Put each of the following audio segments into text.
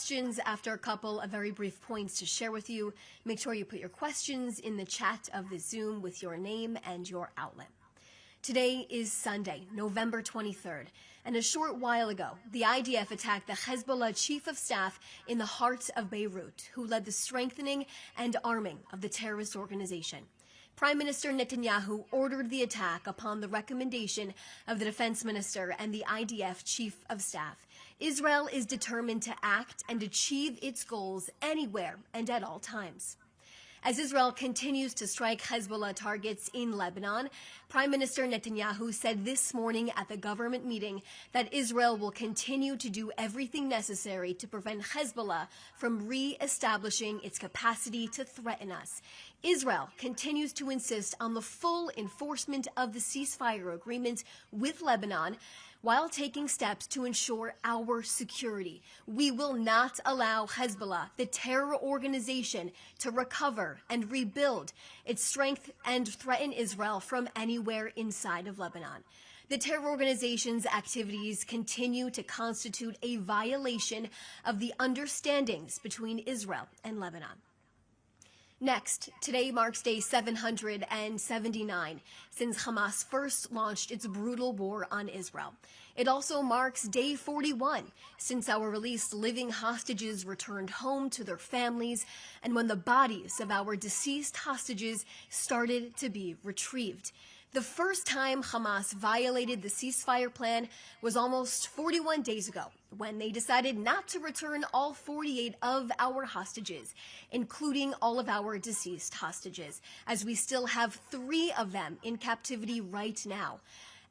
questions after a couple of very brief points to share with you. Make sure you put your questions in the chat of the Zoom with your name and your outlet. Today is Sunday, November 23rd, and a short while ago, the IDF attacked the Hezbollah chief of staff in the heart of Beirut, who led the strengthening and arming of the terrorist organization. Prime Minister Netanyahu ordered the attack upon the recommendation of the defense minister and the IDF chief of staff. Israel is determined to act and achieve its goals anywhere and at all times. As Israel continues to strike Hezbollah targets in Lebanon, Prime Minister Netanyahu said this morning at the government meeting that Israel will continue to do everything necessary to prevent Hezbollah from re-establishing its capacity to threaten us. Israel continues to insist on the full enforcement of the ceasefire agreement with Lebanon, while taking steps to ensure our security. We will not allow Hezbollah, the terror organization, to recover and rebuild its strength and threaten Israel from anywhere inside of Lebanon. The terror organization's activities continue to constitute a violation of the understandings between Israel and Lebanon. Next, today marks day 779 since Hamas first launched its brutal war on Israel. It also marks day 41 since our released living hostages returned home to their families and when the bodies of our deceased hostages started to be retrieved. The first time Hamas violated the ceasefire plan was almost 41 days ago, when they decided not to return all 48 of our hostages, including all of our deceased hostages, as we still have 3 of them in captivity right now.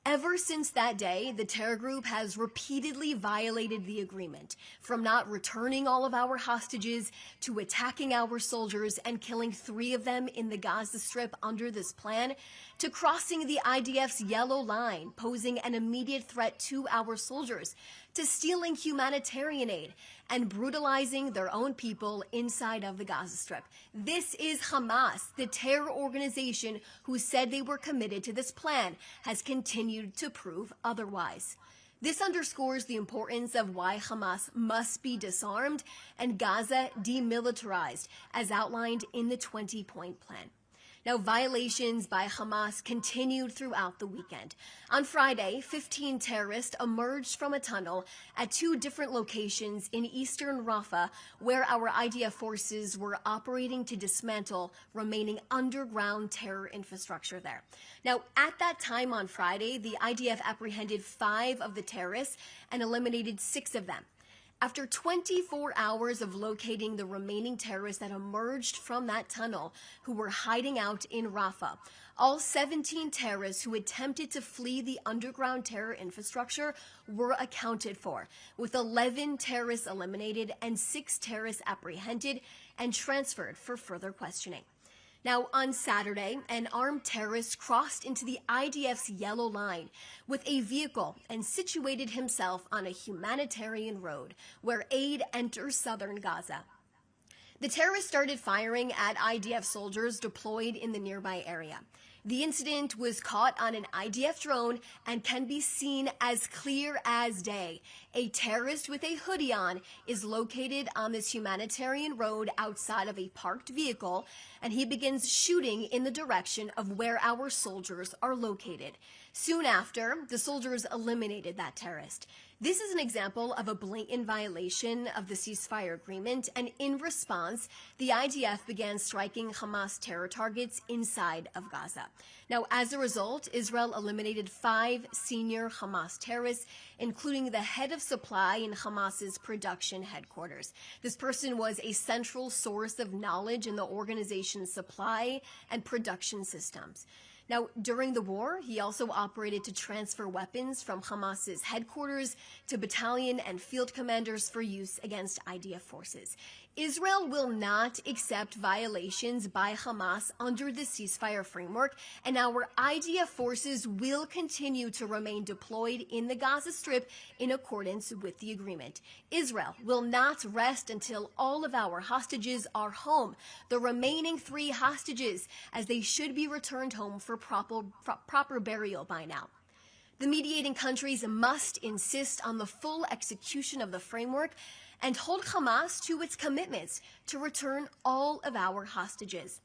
Ever since that day, the terror group has repeatedly violated the agreement, from not returning all of our hostages to attacking our soldiers and killing 3 of them in the Gaza Strip under this plan, to crossing the IDF's yellow line, posing an immediate threat to our soldiers, to stealing humanitarian aid and brutalizing their own people inside of the Gaza Strip. This is Hamas, the terror organization who said they were committed to this plan, has continued to prove otherwise. This underscores the importance of why Hamas must be disarmed and Gaza demilitarized, as outlined in the 20-point plan. Now, violations by Hamas continued throughout the weekend. On Friday, 15 terrorists emerged from a tunnel at 2 different locations in eastern Rafah, where our IDF forces were operating to dismantle remaining underground terror infrastructure there. Now, at that time on Friday, the IDF apprehended 5 of the terrorists and eliminated 6 of them. After 24 hours of locating the remaining terrorists that emerged from that tunnel who were hiding out in Rafah, all 17 terrorists who attempted to flee the underground terror infrastructure were accounted for, with 11 terrorists eliminated and 6 terrorists apprehended and transferred for further questioning. Now, on Saturday, an armed terrorist crossed into the IDF's yellow line with a vehicle and situated himself on a humanitarian road where aid enters southern Gaza. The terrorist started firing at IDF soldiers deployed in the nearby area. The incident was caught on an IDF drone and can be seen as clear as day. A terrorist with a hoodie on is located on this humanitarian road outside of a parked vehicle, and he begins shooting in the direction of where our soldiers are located. Soon after, the soldiers eliminated that terrorist. This is an example of a blatant violation of the ceasefire agreement, and in response, the IDF began striking Hamas terror targets inside of Gaza. Now, as a result, Israel eliminated 5 senior Hamas terrorists, including the head of supply in Hamas's production headquarters. This person was a central source of knowledge in the organization's supply and production systems. Now, during the war, he also operated to transfer weapons from Hamas's headquarters to battalion and field commanders for use against IDF forces. Israel will not accept violations by Hamas under the ceasefire framework, and our IDF forces will continue to remain deployed in the Gaza Strip in accordance with the agreement. Israel will not rest until all of our hostages are home, the remaining 3 hostages, as they should be returned home for proper burial by now. The mediating countries must insist on the full execution of the framework and hold Hamas to its commitments to return all of our hostages.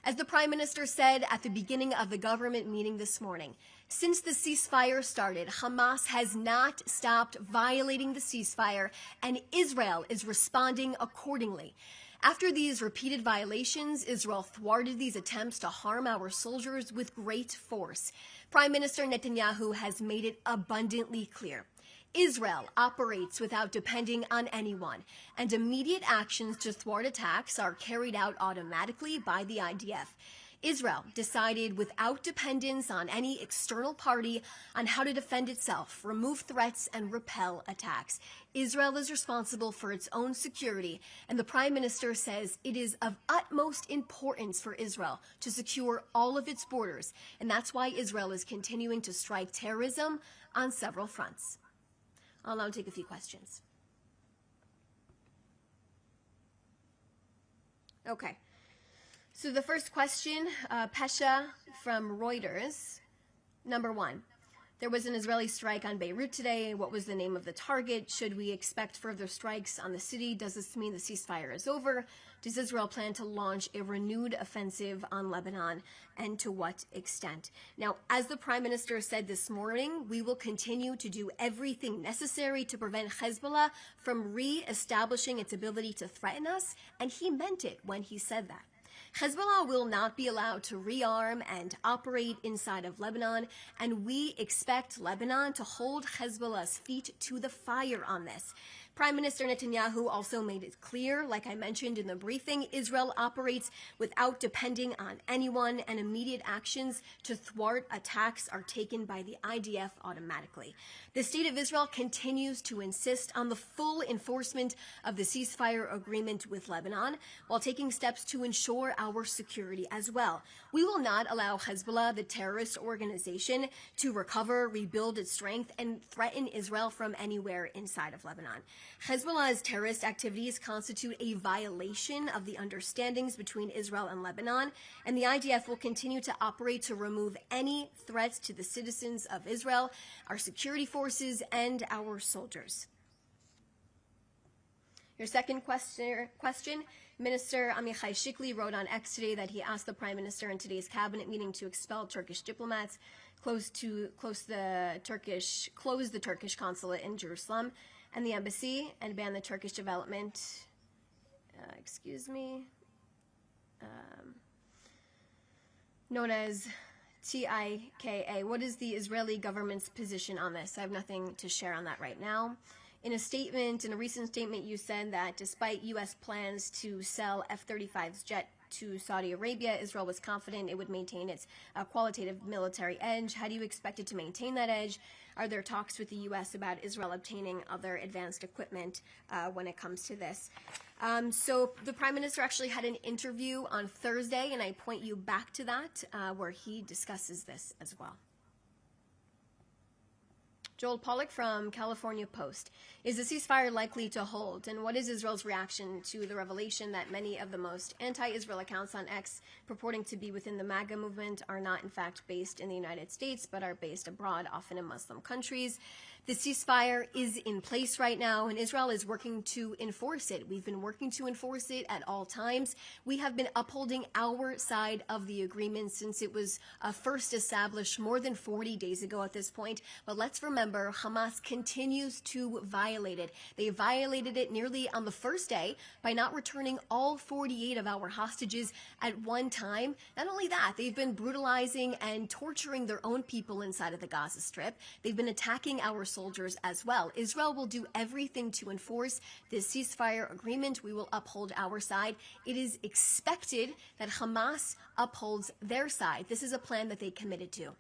As the Prime Minister said at the beginning of the government meeting this morning, since the ceasefire started, Hamas has not stopped violating the ceasefire, and Israel is responding accordingly. After these repeated violations, Israel thwarted these attempts to harm our soldiers with great force. Prime Minister Netanyahu has made it abundantly clear. Israel operates without depending on anyone, and immediate actions to thwart attacks are carried out automatically by the IDF. Israel decided without dependence on any external party on how to defend itself, remove threats, and repel attacks. Israel is responsible for its own security, and the Prime Minister says it is of utmost importance for Israel to secure all of its borders, and that's why Israel is continuing to strike terrorism on several fronts. I'll now take a few questions. Okay. So the first question, Pesha from Reuters. Number one, there was an Israeli strike on Beirut today. What was the name of the target? Should we expect further strikes on the city? Does this mean the ceasefire is over? Does Israel plan to launch a renewed offensive on Lebanon, and to what extent? Now, as the Prime Minister said this morning, we will continue to do everything necessary to prevent Hezbollah from re-establishing its ability to threaten us, and he meant it when he said that. Hezbollah will not be allowed to rearm and operate inside of Lebanon, and we expect Lebanon to hold Hezbollah's feet to the fire on this. Prime Minister Netanyahu also made it clear, like I mentioned in the briefing, Israel operates without depending on anyone, and immediate actions to thwart attacks are taken by the IDF automatically. The State of Israel continues to insist on the full enforcement of the ceasefire agreement with Lebanon, while taking steps to ensure our security as well. We will not allow Hezbollah, the terrorist organization, to recover, rebuild its strength, and threaten Israel from anywhere inside of Lebanon. Hezbollah's terrorist activities constitute a violation of the understandings between Israel and Lebanon, and the IDF will continue to operate to remove any threats to the citizens of Israel, our security forces, and our soldiers. Your second question, Minister Amichai Shikli wrote on X today that he asked the Prime Minister in today's cabinet meeting to expel Turkish diplomats, close the Turkish consulate in Jerusalem and the embassy, and ban the Turkish development, known as TIKA. What is the Israeli government's position on this? I have nothing to share on that right now. In a recent statement, you said that despite U.S. plans to sell F-35's jet to Saudi Arabia, Israel was confident it would maintain its qualitative military edge. How do you expect it to maintain that edge? Are there talks with the U.S. about Israel obtaining other advanced equipment when it comes to this? So the Prime Minister actually had an interview on Thursday, and I point you back to that, where he discusses this as well. Joel Pollack from California Post. Is the ceasefire likely to hold? And what is Israel's reaction to the revelation that many of the most anti-Israel accounts on X purporting to be within the MAGA movement are not in fact based in the United States, but are based abroad, often in Muslim countries? The ceasefire is in place right now, and Israel is working to enforce it. We've been working to enforce it at all times. We have been upholding our side of the agreement since it was first established more than 40 days ago at this point. But let's remember, Hamas continues to violate it. They violated it nearly on the first day by not returning all 48 of our hostages at one time. Not only that, they've been brutalizing and torturing their own people inside of the Gaza Strip. They've been attacking our soldiers as well. Israel will do everything to enforce this ceasefire agreement. We will uphold our side. It is expected that Hamas upholds their side. This is a plan that they committed to.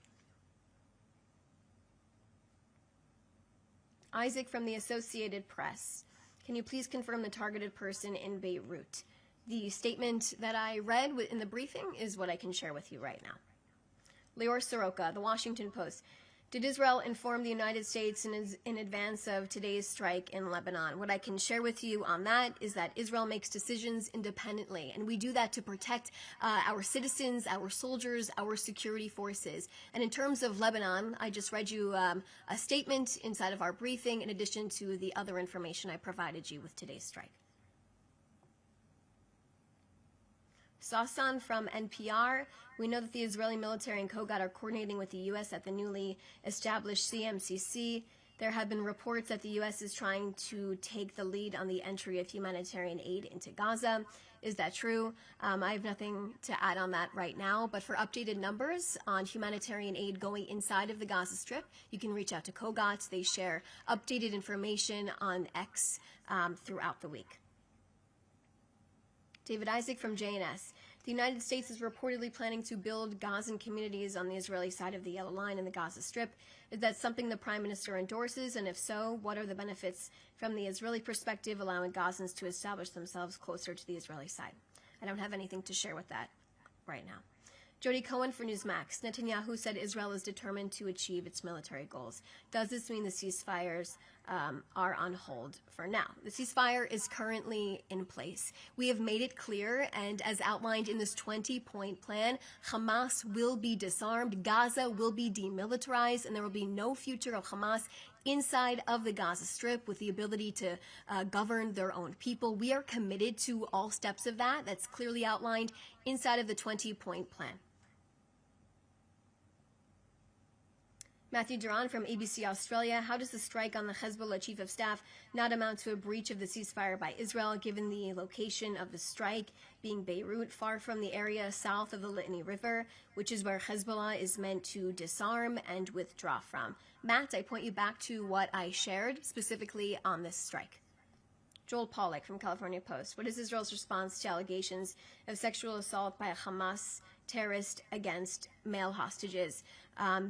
Isaac from the Associated Press. Can you please confirm the targeted person in Beirut? The statement that I read in the briefing is what I can share with you right now. Lior Soroka, The Washington Post. Did Israel inform the United States in advance of today's strike in Lebanon? What I can share with you on that is that Israel makes decisions independently, and we do that to protect our citizens, our soldiers, our security forces. And in terms of Lebanon, I just read you a statement inside of our briefing in addition to the other information I provided you with today's strike. Sasan from NPR. We know that the Israeli military and Kogat are coordinating with the U.S. at the newly established CMCC. There have been reports that the U.S. is trying to take the lead on the entry of humanitarian aid into Gaza. Is that true? I have nothing to add on that right now, but for updated numbers on humanitarian aid going inside of the Gaza Strip, you can reach out to Kogat. They share updated information on X throughout the week. David Isaac from JNS. The United States is reportedly planning to build Gazan communities on the Israeli side of the Yellow Line in the Gaza Strip. Is that something the Prime Minister endorses? And if so, what are the benefits from the Israeli perspective, allowing Gazans to establish themselves closer to the Israeli side? I don't have anything to share with that right now. Jody Cohen for Newsmax. Netanyahu said Israel is determined to achieve its military goals. Does this mean the ceasefires are on hold for now? The ceasefire is currently in place. We have made it clear, and as outlined in this 20-point plan, Hamas will be disarmed, Gaza will be demilitarized, and there will be no future of Hamas inside of the Gaza Strip with the ability to govern their own people. We are committed to all steps of that. That's clearly outlined inside of the 20-point plan. Matthew Duran from ABC Australia. How does the strike on the Hezbollah chief of staff not amount to a breach of the ceasefire by Israel, given the location of the strike being Beirut, far from the area south of the Litani River, which is where Hezbollah is meant to disarm and withdraw from? Matt, I point you back to what I shared specifically on this strike. Joel Pollack from California Post. What is Israel's response to allegations of sexual assault by a Hamas terrorist against male hostages?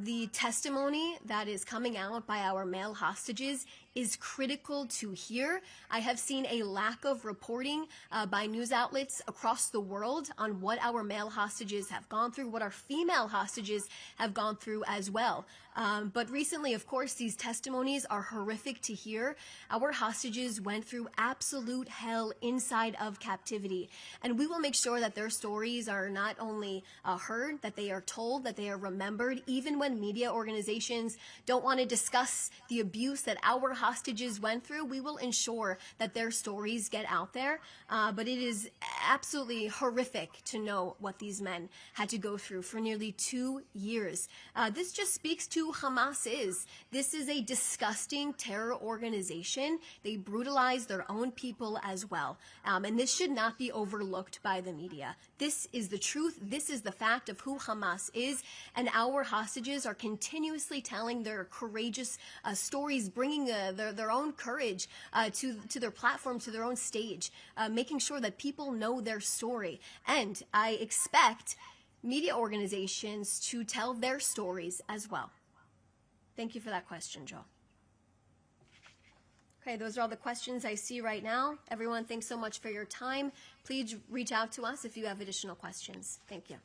The testimony that is coming out by our male hostages is critical to hear. I have seen a lack of reporting by news outlets across the world on what our male hostages have gone through, what our female hostages have gone through as well. But recently, of course, these testimonies are horrific to hear. Our hostages went through absolute hell inside of captivity, and we will make sure that their stories are not only heard, that they are told, that they are remembered, even when media organizations don't want to discuss the abuse that our hostages went through. We will ensure that their stories get out there. But it is absolutely horrific to know what these men had to go through for nearly 2 years. This just speaks to Hamas is. This is a disgusting terror organization. They brutalize their own people as well. And this should not be overlooked by the media. This is the truth. This is the fact of who Hamas is. And our hostages are continuously telling their courageous stories, bringing their own courage to their platform, to their own stage, making sure that people know their story. And I expect media organizations to tell their stories as well. Thank you for that question, Joel. Okay, those are all the questions I see right now. Everyone, thanks so much for your time. Please reach out to us if you have additional questions. Thank you.